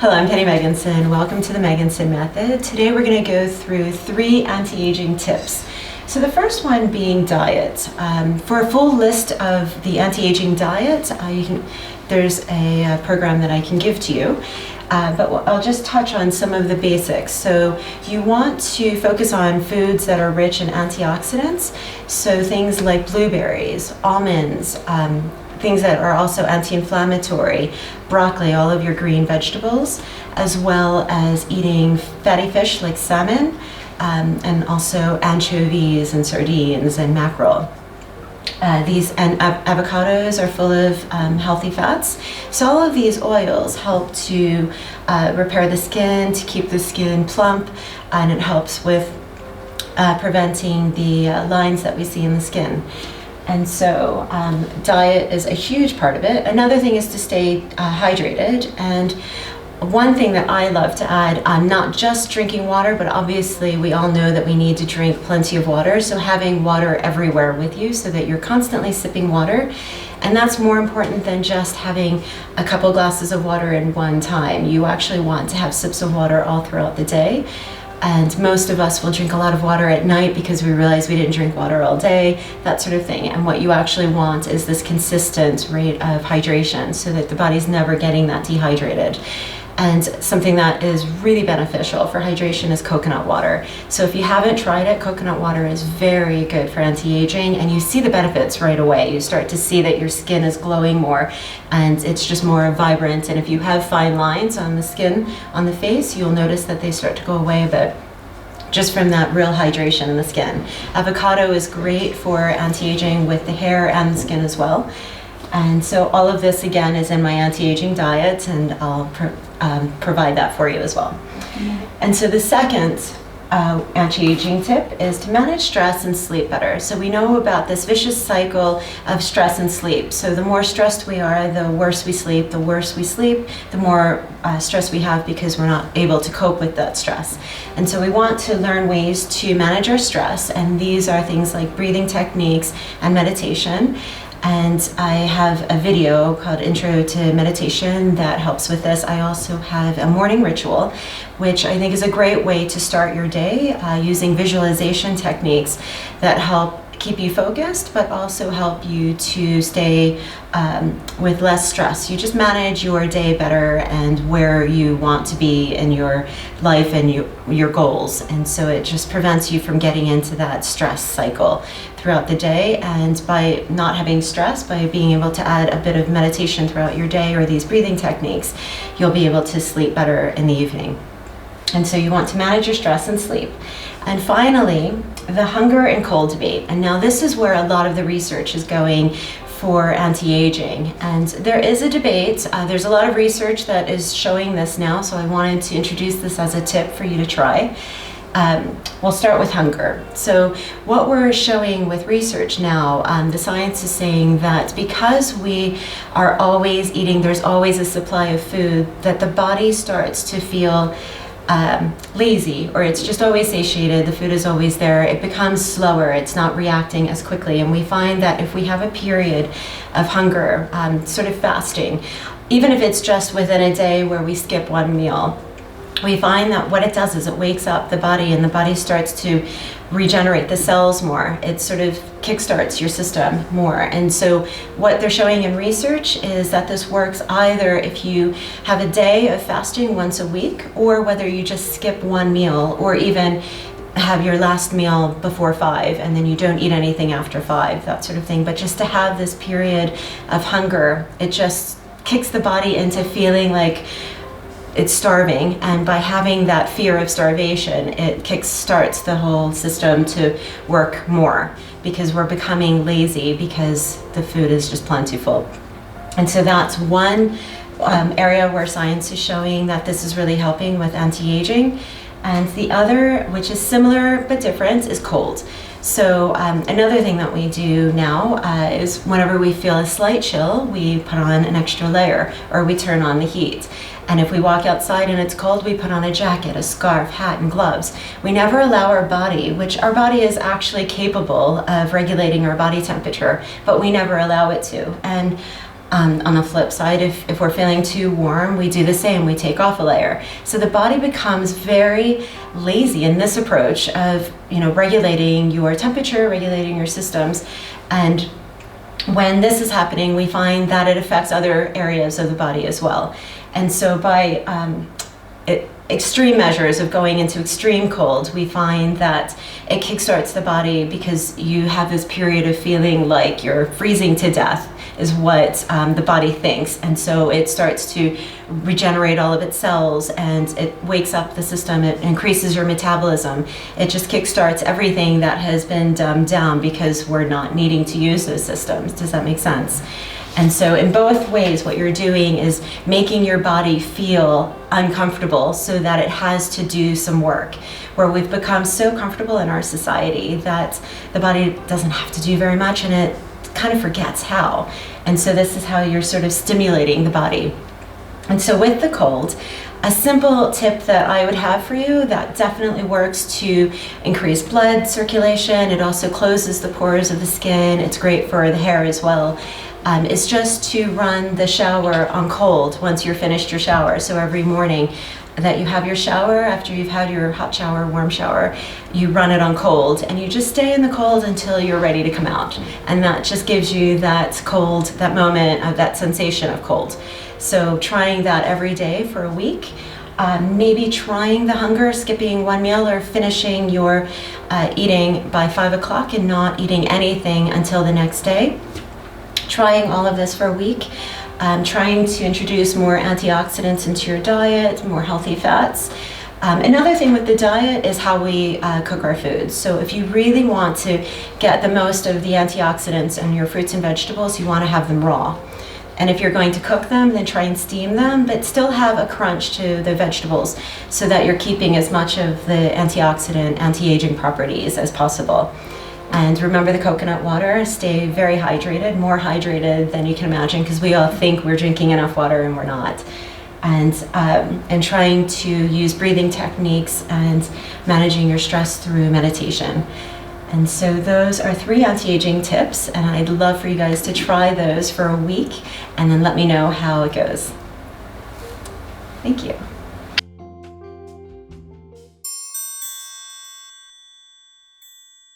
Hello, I'm Penney Megginson. Welcome to the Megginson Method. Today we're going to go through 3 anti-aging tips. So the first one being diet. For a full list of the anti-aging diet, there's a program that I can give to you. But I'll just touch on some of the basics. So you want to focus on foods that are rich in antioxidants. So things like blueberries, almonds, things that are also anti-inflammatory, broccoli, all of your green vegetables, as well as eating fatty fish like salmon, and also anchovies and sardines and mackerel. Avocados are full of healthy fats. So all of these oils help to repair the skin, to keep the skin plump, and it helps with preventing the lines that we see in the skin. And so diet is a huge part of it. Another thing is to stay hydrated. And one thing that I love to add, not just drinking water, but obviously we all know that we need to drink plenty of water. So having water everywhere with you so that you're constantly sipping water. And that's more important than just having a couple glasses of water in one time. You actually want to have sips of water all throughout the day. And most of us will drink a lot of water at night because we realize we didn't drink water all day, that sort of thing. And what you actually want is this consistent rate of hydration so that the body's never getting that dehydrated. And something that is really beneficial for hydration is coconut water. So if you haven't tried it, coconut water is very good for anti-aging, and you see the benefits right away. You start to see that your skin is glowing more and it's just more vibrant. And if you have fine lines on the skin, on the face, you'll notice that they start to go away a bit just from that real hydration in the skin. Avocado is great for anti-aging with the hair and the skin as well. And so all of this, again, is in my anti-aging diet, and I'll provide that for you as well. And so the second anti-aging tip is to manage stress and sleep better. So we know about this vicious cycle of stress and sleep. So the more stressed we are, the worse we sleep. The worse we sleep, the more stress we have because we're not able to cope with that stress. And so we want to learn ways to manage our stress, and these are things like breathing techniques and meditation. And I have a video called Intro to Meditation that helps with this. I also have a morning ritual, which I think is a great way to start your day using visualization techniques that help keep you focused, but also help you to stay with less stress. You just manage your day better and where you want to be in your life and your goals. And so it just prevents you from getting into that stress cycle throughout the day. And by not having stress, by being able to add a bit of meditation throughout your day or these breathing techniques, you'll be able to sleep better in the evening. And so you want to manage your stress and sleep. And finally, the hunger and cold debate. And now this is where a lot of the research is going for anti-aging. And there is a debate. There's a lot of research that is showing this now, so I wanted to introduce this as a tip for you to try. We'll start with hunger. So what we're showing with research now, the science is saying that because we are always eating, there's always a supply of food, that the body starts to feel lazy, or it's just always satiated, the food is always there, it becomes slower, it's not reacting as quickly. And we find that if we have a period of hunger, sort of fasting, even if it's just within a day where we skip one meal, we find that what it does is it wakes up the body, and the body starts to regenerate the cells more. It sort of kickstarts your system more. And so what they're showing in research is that this works either if you have a day of fasting once a week, or whether you just skip one meal, or even have your last meal before 5 and then you don't eat anything after 5, that sort of thing. But just to have this period of hunger, it just kicks the body into feeling like it's starving, and by having that fear of starvation, it kickstarts the whole system to work more because we're becoming lazy because the food is just plentiful. And so that's one area where science is showing that this is really helping with anti-aging. And the other, which is similar but different, is cold. So another thing that we do now is whenever we feel a slight chill, we put on an extra layer, or we turn on the heat. And if we walk outside and it's cold, we put on a jacket, a scarf, hat, and gloves. We never allow our body, which our body is actually capable of regulating our body temperature, but we never allow it to. And On the flip side, if we're feeling too warm, we do the same. We take off a layer. So the body becomes very lazy in this approach of, regulating your temperature, regulating your systems. And when this is happening, we find that it affects other areas of the body as well. And so by extreme measures of going into extreme cold, we find that it kickstarts the body because you have this period of feeling like you're freezing to death is what the body thinks. And so it starts to regenerate all of its cells, and it wakes up the system, it increases your metabolism. It just kickstarts everything that has been dumbed down because we're not needing to use those systems. Does that make sense? And so in both ways, what you're doing is making your body feel uncomfortable so that it has to do some work, where we've become so comfortable in our society that the body doesn't have to do very much, and it kind of forgets how. And so this is how you're sort of stimulating the body. And so with the cold, a simple tip that I would have for you that definitely works to increase blood circulation. It also closes the pores of the skin. It's great for the hair as well. Is just to run the shower on cold once you're finished your shower. So every morning that you have your shower, after you've had your hot shower, warm shower, you run it on cold, and you just stay in the cold until you're ready to come out. And that just gives you that cold, that moment of that sensation of cold. So trying that every day for a week. Maybe trying the hunger, skipping one meal, or finishing your eating by 5 o'clock and not eating anything until the next day. Trying all of this for a week. Trying to introduce more antioxidants into your diet, more healthy fats. Another thing with the diet is how we cook our foods. So if you really want to get the most of the antioxidants in your fruits and vegetables, you want to have them raw. And if you're going to cook them, then try and steam them, but still have a crunch to the vegetables so that you're keeping as much of the antioxidant, anti-aging properties as possible. And remember the coconut water, stay very hydrated, more hydrated than you can imagine, because we all think we're drinking enough water and we're not. And trying to use breathing techniques and managing your stress through meditation. And so those are 3 anti-aging tips, and I'd love for you guys to try those for a week and then let me know how it goes. Thank you.